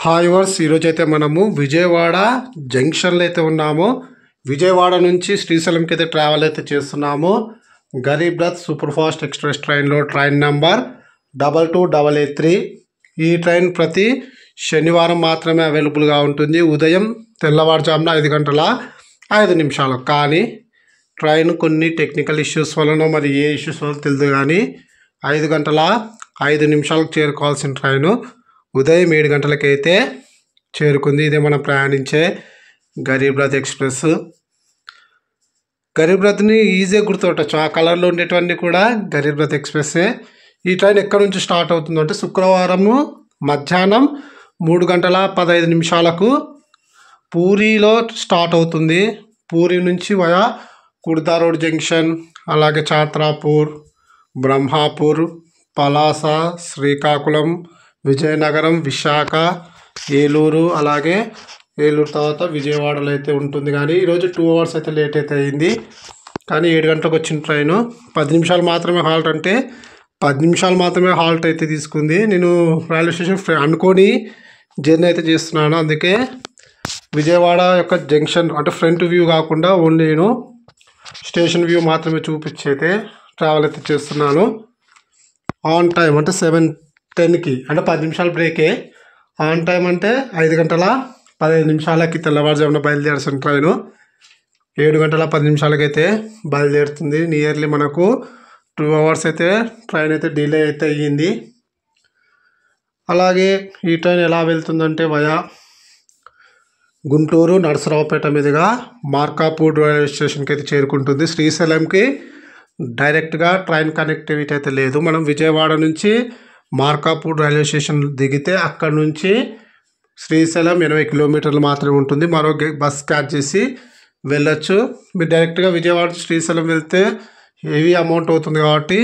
Hi verse ఈరోజైతే మనము విజయవాడ జంక్షన్లో అయితే ఉన్నాము. విజయవాడ నుంచి శ్రీశైలంకి అయితే ట్రావెల్ అయితే చేస్తున్నాము. Garib Rath super fast express ట్రైన్లో ట్రైన్ నెంబర్ 22883. ఈ ట్రైన్ ప్రతి శనివారం మాత్రమే అవైలబుల్గా ఉంటుంది. ఉదయం తెల్లవారుజామున 5:05 కానీ ట్రైన్ కొన్ని టెక్నికల్ ఇష్యూస్ వలన మరి ఏ ఇష్యూస్ వల్ల తెలియదు కానీ 5:05 చేరుకోవాల్సిన ట్రైను ఉదయం 7 గంటలకైతే చేరుకుంది. ఇదే మనం ప్రయాణించే గరీబ్ రథ్ ఎక్స్ప్రెస్. గరీబ్ రథ్ని ఈజీగా గుర్తుపట్టచ్చు, ఆ కలర్లో ఉండేటివన్నీ కూడా గరీబ్ రథ్ ఎక్స్ప్రెస్సే. ఈ ట్రైన్ ఎక్కడి నుంచి స్టార్ట్ అవుతుందంటే శుక్రవారము మధ్యాహ్నం 3:15 పూరిలో స్టార్ట్ అవుతుంది. పూరి నుంచి వయా కుర్దా రోడ్ జంక్షన్, అలాగే ఛాత్రాపూర్, బ్రహ్మాపూర్, పలాస, శ్రీకాకుళం, విజయనగరం, విశాఖ, ఏలూరు, అలాగే ఏలూరు తర్వాత విజయవాడలో అయితే ఉంటుంది. కానీ ఈరోజు 2 అవర్స్ అయితే లేట్ అయితే అయింది. కానీ 7 గంటలకు వచ్చిన ట్రైను 10 నిమిషాలు మాత్రమే హాల్ట్, అంటే 10 నిమిషాలు మాత్రమే హాల్ట్ అయితే తీసుకుంది. నేను రైల్వే స్టేషన్ అనుకొని జర్నీ అయితే చేస్తున్నాను. అందుకే విజయవాడ యొక్క జంక్షన్ అంటే ఫ్రంట్ వ్యూ కాకుండా ఓన్లీ నేను స్టేషన్ వ్యూ మాత్రమే చూపించి అయితే ట్రావెల్ అయితే చేస్తున్నాను. ఆన్ టైం అంటే 7:10 అంటే 10 నిమిషాలు బ్రేకే. ఆన్ టైం అంటే 5:15 తెల్లవారుజామున బయలుదేరాల్సిన ట్రైను 7:10 అయితే బయలుదేరుతుంది. నియర్లీ మనకు 2 అవర్స్ అయితే ట్రైన్ అయితే డిలే అయితే అయ్యింది. అలాగే ఈ ట్రైన్ ఎలా వెళ్తుందంటే వయా గుంటూరు నరసరావుపేట మీదుగా మార్కాపూర్ రైల్వే స్టేషన్కి అయితే చేరుకుంటుంది. శ్రీశైలంకి డైరెక్ట్గా ట్రైన్ కనెక్టివిటీ అయితే లేదు. మనం విజయవాడ నుంచి మార్కాపూర్ రైల్వే స్టేషన్ దిగితే అక్కడ నుంచి శ్రీశైలం 80 కిలోమీటర్లు మాత్రమే ఉంటుంది. మరో బస్ క్యాచ్ చేసి వెళ్ళొచ్చు. మీరు డైరెక్ట్గా విజయవాడ శ్రీశైలం వెళ్తే హెవీ అమౌంట్ అవుతుంది కాబట్టి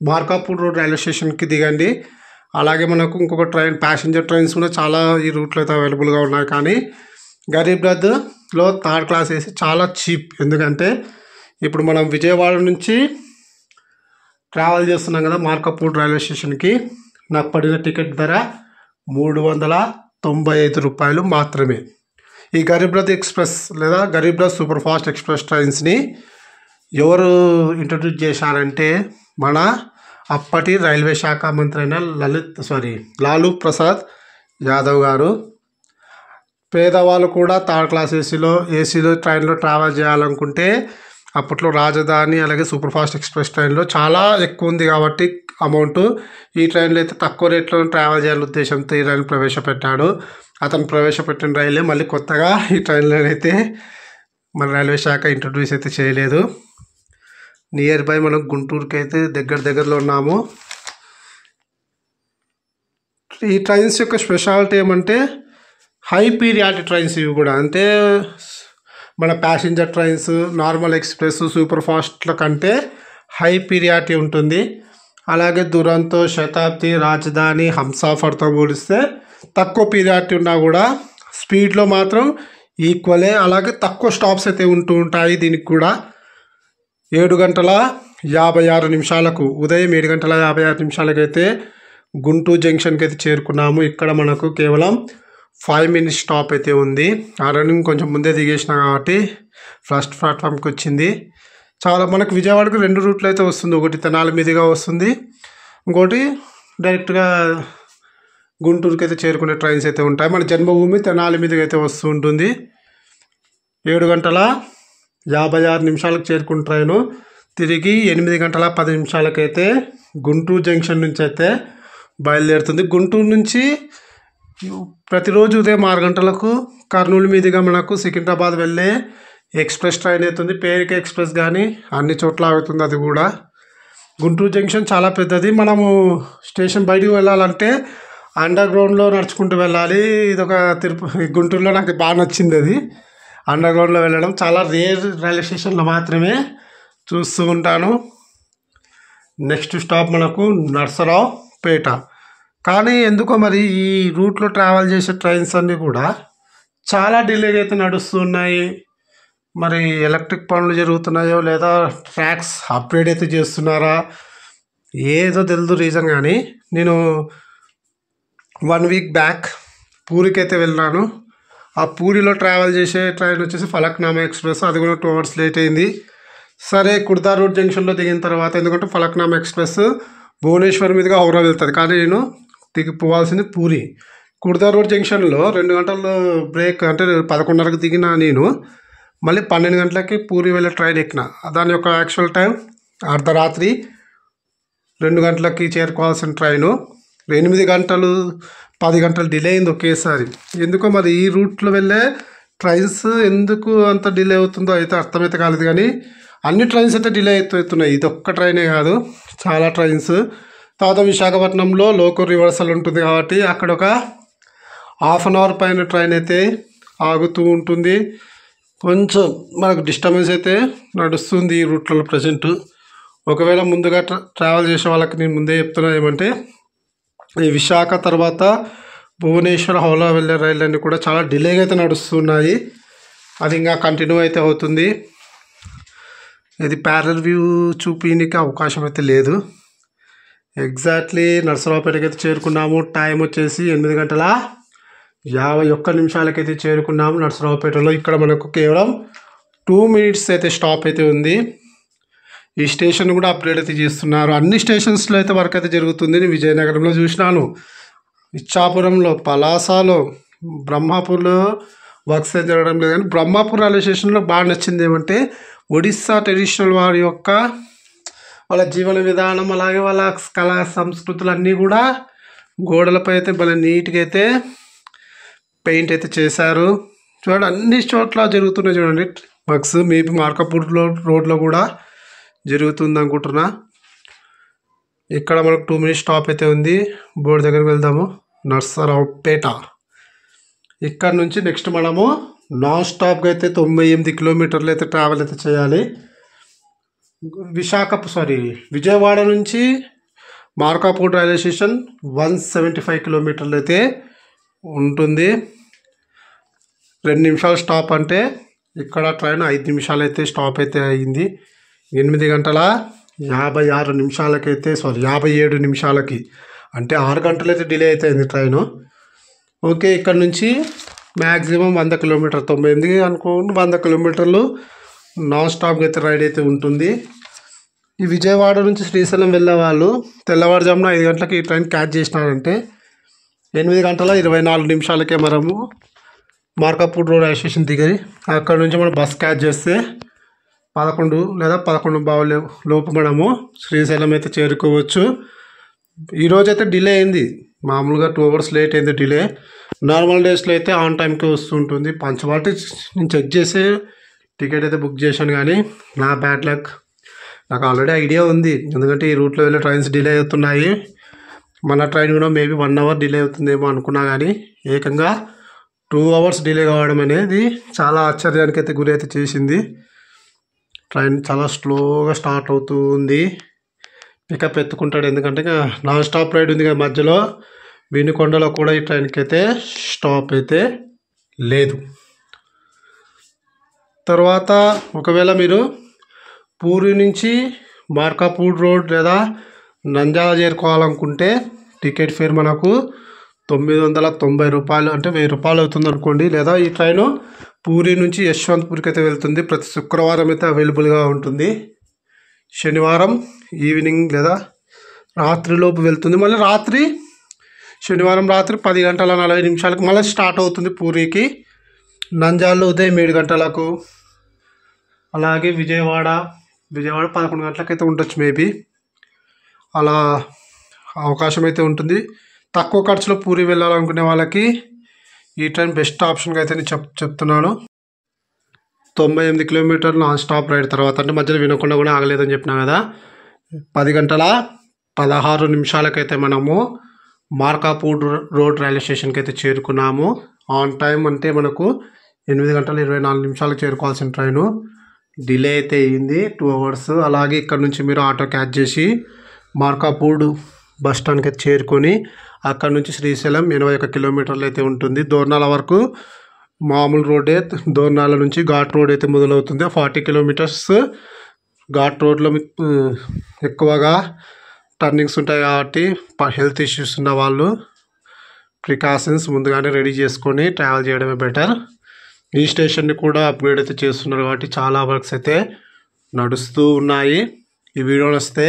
మార్కాపూర్ రోడ్ రైల్వే స్టేషన్కి దిగండి. అలాగే మనకు ఇంకొక ట్రైన్ ప్యాసింజర్ ట్రైన్స్ కూడా చాలా ఈ రూట్లో అయితే అవైలబుల్గా ఉన్నాయి. కానీ గరీబ్ రథ్లో 3rd క్లాస్ వేసి చాలా చీప్. ఎందుకంటే ఇప్పుడు మనం విజయవాడ నుంచి ట్రావెల్ చేస్తున్నాం కదా మార్కాపూర్ రైల్వే స్టేషన్కి, నాకు పడిన టికెట్ ధర 395 రూపాయలు మాత్రమే. ఈ గరీబ్ రథ్ ఎక్స్ప్రెస్ లేదా Garib Rath super fast express ట్రైన్స్ని ఎవరు ఇంట్రడ్యూస్ చేశారంటే మన అప్పటి రైల్వే శాఖ మంత్రి అయిన లాలూ ప్రసాద్ యాదవ్ గారు. పేదవాళ్ళు కూడా 3rd క్లాస్ ఏసీలో ట్రైన్లో ట్రావెల్ చేయాలనుకుంటే అప్పట్లో రాజధాని అలాగే సూపర్ ఫాస్ట్ ఎక్స్ప్రెస్ ట్రైన్లో చాలా ఎక్కువ ఉంది కాబట్టి అమౌంట్, ఈ ట్రైన్లో అయితే తక్కువ రేట్లో ట్రావెల్ చేయాలనే ఉద్దేశంతో ఈ రైలు ప్రవేశపెట్టాడు. అతను ప్రవేశపెట్టిన రైలే మళ్ళీ కొత్తగా ఈ ట్రైన్లో అయితే మన రైల్వే శాఖ ఇంట్రడ్యూస్ అయితే చేయలేదు. నియర్ బై మనం గుంటూరుకి అయితే దగ్గరలో ఉన్నాము. ఈ ట్రైన్స్ యొక్క స్పెషాలిటీ ఏమంటే హై పీరియాడిటీ ట్రైన్స్. ఇవి కూడా అంటే మన passenger trains normal express super ఫాస్ట్ల కంటే హై పీరియాడిటీ ఉంటుంది. అలాగే దురంతో, శతాబ్ది, రాజధాని, హంసాఫర్తో పోలిస్తే తక్కువ పీరియాడిటీ ఉన్నా కూడా స్పీడ్లో మాత్రం ఈక్వలే. అలాగే తక్కువ స్టాప్స్ అయితే ఉంటాయి. దీనికి కూడా 7:56 ఉదయం 7:56 అయితే గుంటూరు జంక్షన్కి అయితే చేరుకున్నాము. ఇక్కడ మనకు కేవలం 5 minutes స్టాప్ అయితే ఉంది. ఆ రన్నింగ్ కొంచెం ముందే దిగేసిన కాబట్టి ఫస్ట్ ప్లాట్ఫామ్కి వచ్చింది. చాలా మనకు విజయవాడకు 2 రూట్లు అయితే వస్తుంది. ఒకటి తెనాలి మీదుగా వస్తుంది, ఇంకోటి డైరెక్ట్గా గుంటూరుకి అయితే చేరుకునే ట్రైన్స్ అయితే ఉంటాయి. మన జన్మభూమి తెనాలి మీదుగా అయితే వస్తూ ఉంటుంది. 7:56 చేరుకున్న ట్రైను తిరిగి 8:10 అయితే గుంటూరు జంక్షన్ నుంచి అయితే బయలుదేరుతుంది. గుంటూరు నుంచి ప్రతిరోజు ఉదయం 6 గంటలకు కర్నూలు మీదుగా మనకు సికింద్రాబాద్ వెళ్ళే ఎక్స్ప్రెస్ ట్రైన్ అవుతుంది. పేరుకి ఎక్స్ప్రెస్ కానీ అన్ని చోట్ల అవుతుంది. అది కూడా గుంటూరు జంక్షన్ చాలా పెద్దది. మనము స్టేషన్ బయటకు వెళ్ళాలంటే అండర్ గ్రౌండ్లో నడుచుకుంటూ వెళ్ళాలి. ఇదొక గుంటూరులో నాకు బాగా నచ్చింది. అది అండర్ గ్రౌండ్లో వెళ్ళడం చాలా రేర్, రైల్వే స్టేషన్లో మాత్రమే చూస్తూ ఉంటాను. నెక్స్ట్ స్టాప్ మనకు నరసరావుపేట. కానీ ఎందుకో మరి ఈ రూట్లో ట్రావెల్ చేసే ట్రైన్స్ అన్నీ కూడా చాలా డిలే అయితే నడుస్తున్నాయి. మరి ఎలక్ట్రిక్ పనులు జరుగుతున్నాయో లేదా ట్రాక్స్ అప్గ్రేడ్ అయితే చేస్తున్నారా ఏదో తెలియదు రీజన్. కానీ నేను 1 week బ్యాక్ పూరికి అయితే వెళ్ళాను. ఆ పూరిలో ట్రావెల్ చేసే ట్రైన్ వచ్చేసి ఫలక్నామా ఎక్స్ప్రెస్, అది కూడా 2 hours లేట్ అయింది. సరే కుర్దా రోడ్ జంక్షన్లో దిగిన తర్వాత, ఎందుకంటే ఫలక్నామా ఎక్స్ప్రెస్ భువనేశ్వర్ మీదుగా హౌరా వెళ్తుంది, కానీ నేను పోవాల్సింది పూరి. కుర్దా రోడ్ జంక్షన్లో 2 గంటలు బ్రేక్, అంటే 11:30కి దిగిన నేను మళ్ళీ 12 గంటలకి పూరి వెళ్ళే ట్రైన్ ఎక్కిన. దాని యొక్క యాక్చువల్ టైం అర్ధరాత్రి 2 గంటలకి చేరుకోవాల్సిన ట్రైను 8 గంటలు 10 గంటలు డిలే అయింది ఒకేసారి. ఎందుకో మరి ఈ రూట్లో వెళ్ళే ట్రైన్స్ ఎందుకు అంత డిలే అవుతుందో అయితే అర్థమైతే కాలేదు, కానీ అన్ని ట్రైన్స్ అయితే డిలే అవుతున్నాయి. ఇది ఒక్క ట్రైనే కాదు, చాలా ట్రైన్స్. తర్వాత విశాఖపట్నంలో లోకల్ రివర్సల్ ఉంటుంది కాబట్టి అక్కడ ఒక 1/2 hour పైన ట్రైన్ అయితే ఆగుతూ ఉంటుంది. కొంచెం మనకు డిస్టర్బెన్స్ అయితే నడుస్తుంది ఈ రూట్లలో ప్రజెంట్. ఒకవేళ ముందుగా ట్రావెల్ చేసే వాళ్ళకి నేను ముందే చెప్తున్నా ఏమంటే, ఈ విశాఖ తర్వాత భువనేశ్వర్ హౌరా వెళ్ళే రైళ్ళన్నీ కూడా చాలా డిలేగా అయితే నడుస్తున్నాయి. అది ఇంకా కంటిన్యూ అయితే అవుతుంది. ఇది ప్యారల్ వ్యూ చూపించడానికి అవకాశం అయితే లేదు. ఎగ్జాక్ట్లీ నర్సరావుపేటకి అయితే చేరుకున్నాము. టైం వచ్చేసి 8:51 అయితే చేరుకున్నాము నర్సరావుపేటలో. ఇక్కడ మనకు కేవలం 2 minutes అయితే స్టాప్ అయితే ఉంది. ఈ స్టేషన్ కూడా అప్గ్రేడ్ అయితే చేస్తున్నారు. అన్ని స్టేషన్స్లో అయితే వర్క్ అయితే జరుగుతుంది. నేను విజయనగరంలో చూసినాను, ఇచ్చాపురంలో, పలాసలో, బ్రహ్మాపూర్లో వర్క్స్ అయితే జరగడం లేదు. కానీ బ్రహ్మాపూర్ రైల్వే స్టేషన్లో బాగా నచ్చింది ఏమంటే, ఒడిస్సా ట్రెడిషనల్ వారి యొక్క వాళ్ళ జీవన విధానం, అలాగే వాళ్ళ కళా సంస్కృతులు అన్నీ కూడా గోడలపై అయితే భలే నీట్గా అయితే పెయింట్ అయితే చేశారు. చూడండి, అన్ని చోట్ల జరుగుతున్నాయి చూడండి వర్క్స్. మేబీ మార్కాపూర్ రోడ్లో కూడా జరుగుతుంది అనుకుంటున్నా. ఇక్కడ మనకు 2 minutes స్టాప్ అయితే ఉంది. బోర్డు దగ్గరికి వెళ్దాము. నర్సరావుపేట. ఇక్కడ నుంచి నెక్స్ట్ మనము నాన్ స్టాప్గా అయితే 98 kilometers అయితే ట్రావెల్ అయితే చేయాలి. విజయవాడ నుంచి మార్కాపూర్ రైల్వే స్టేషన్ 175 kilometers అయితే ఉంటుంది. 2 నిమిషాలు స్టాప్ అంటే ఇక్కడ ట్రైన్ 5 నిమిషాలు అయితే స్టాప్ అయితే అయింది. 8:56 నిమిషాలకైతే 57 నిమిషాలకి, అంటే 6 గంటలు అయితే డిలే అయితే అయింది ట్రైను. ఓకే, ఇక్కడ నుంచి మ్యాక్సిమం 100 kilometers, 98 అనుకోండి, 100 kilometers నాన్ స్టాప్గా అయితే రైడ్ అయితే ఉంటుంది. ఈ విజయవాడ నుంచి శ్రీశైలం వెళ్ళే వాళ్ళు తెల్లవారుజామున 5 గంటలకి ఈ ట్రైన్ క్యాచ్ చేసినారంటే 8:24 నిమిషాలకే మనము మార్కాపూర్ రోడ్ రైల్వే స్టేషన్ దిగి అక్కడ నుంచి మనం బస్ క్యాచ్ చేస్తే 11 లేదా 11:15 లోపు మనము శ్రీశైలం అయితే చేరుకోవచ్చు. ఈరోజు అయితే డిలే అయింది, మామూలుగా 2 hours లేట్ అయింది డిలే. నార్మల్ డేస్లో అయితే ఆన్ టైంకి వస్తుంటుంది. పంచవాటి నేను చెక్ చేసి టికెట్ అయితే బుక్ చేశాను, కానీ నా బ్యాడ్ లక్, నాకు ఆల్రెడీ ఐడియా ఉంది. ఎందుకంటే ఈ రూట్లో వెళ్ళే ట్రైన్స్ డిలే అవుతున్నాయి. మన ట్రైన్ కూడా మేబీ 1 hour డిలే అవుతుందేమో అనుకున్నా, కానీ ఏకంగా 2 hours డిలే కావడం అనేది చాలా ఆశ్చర్యానికి అయితే గురి అయితే చేసింది. ట్రైన్ చాలా స్లోగా స్టార్ట్ అవుతుంది. పికప్ ఎత్తుకుంటాడు, ఎందుకంటే నాన్ స్టాప్ రైడ్ ఉంది కదా మధ్యలో. వినుకొండలో కూడా ఈ ట్రైన్కి అయితే స్టాప్ అయితే లేదు. తర్వాత ఒకవేళ మీరు పూరి నుంచి మార్కాపూర్ రోడ్ లేదా నంద్యాల చేరుకోవాలనుకుంటే టికెట్ ఫేర్ మనకు 990 రూపాయలు, అంటే 1000 రూపాయలు అవుతుంది అనుకోండి. లేదా ఈ ట్రైను పూరి నుంచి యశ్వంత్పూర్కి అయితే వెళ్తుంది. ప్రతి శుక్రవారం అయితే అవైలబుల్గా ఉంటుంది. శనివారం ఈవినింగ్ లేదా రాత్రిలోపు వెళ్తుంది. మళ్ళీ శనివారం రాత్రి 10:40 మళ్ళీ స్టార్ట్ అవుతుంది పూరికి. నంద్యాలలో ఉదయం 7 గంటలకు, అలాగే విజయవాడ 11 గంటలకైతే ఉండొచ్చు మేబీ. అలా అవకాశం అయితే ఉంటుంది. తక్కువ ఖర్చులో పూరి వెళ్ళాలనుకునే వాళ్ళకి ఈ ట్రైన్ బెస్ట్ ఆప్షన్గా అయితే నేను చెప్తున్నాను. 98 kilometers నాన్ స్టాప్ రైడ్ తర్వాత, అంటే మధ్యలో వినకుండా కూడా ఆగలేదని చెప్పినా కదా, 10:16 మనము మార్కాపూర్ రోడ్ రైల్వే స్టేషన్కి అయితే చేరుకున్నాము. ఆన్ టైం అంటే మనకు 8:24 చేరుకోవాల్సిన ట్రైను డిలే అయితే అయ్యింది 2 hours. అలాగే ఇక్కడ నుంచి మీరు ఆటో క్యాచ్ చేసి మార్కాపూర్ బస్ స్టాండ్కి అయితే చేరుకొని అక్కడ నుంచి శ్రీశైలం 81 kilometers అయితే ఉంటుంది. దోర్నాల వరకు మామూలు రోడ్డే. దోర్నాల నుంచి ఘాట్ రోడ్ అయితే మొదలవుతుంది. 40 kilometers ఘాట్ రోడ్లో ఎక్కువగా టర్నింగ్స్ ఉంటాయి కాబట్టి హెల్త్ ఇష్యూస్ ఉన్న వాళ్ళు ప్రికాషన్స్ ముందుగానే రెడీ చేసుకొని ట్రావెల్ చేయడమే బెటర్. ఈ స్టేషన్ని కూడా అప్గ్రేడ్ అయితే చేస్తున్నారు కాబట్టి చాలా వర్క్స్ అయితే నడుస్తూ ఉన్నాయి. ఈ వీడియో వస్తే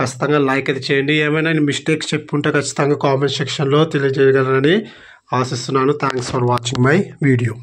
ఖచ్చితంగా లైక్ అయితే చేయండి. ఏమైనా మిస్టేక్స్ చెప్పుంటే ఖచ్చితంగా కామెంట్ సెక్షన్లో తెలియజేయగలరని ఆశిస్తున్నాను. Thanks for watching my video.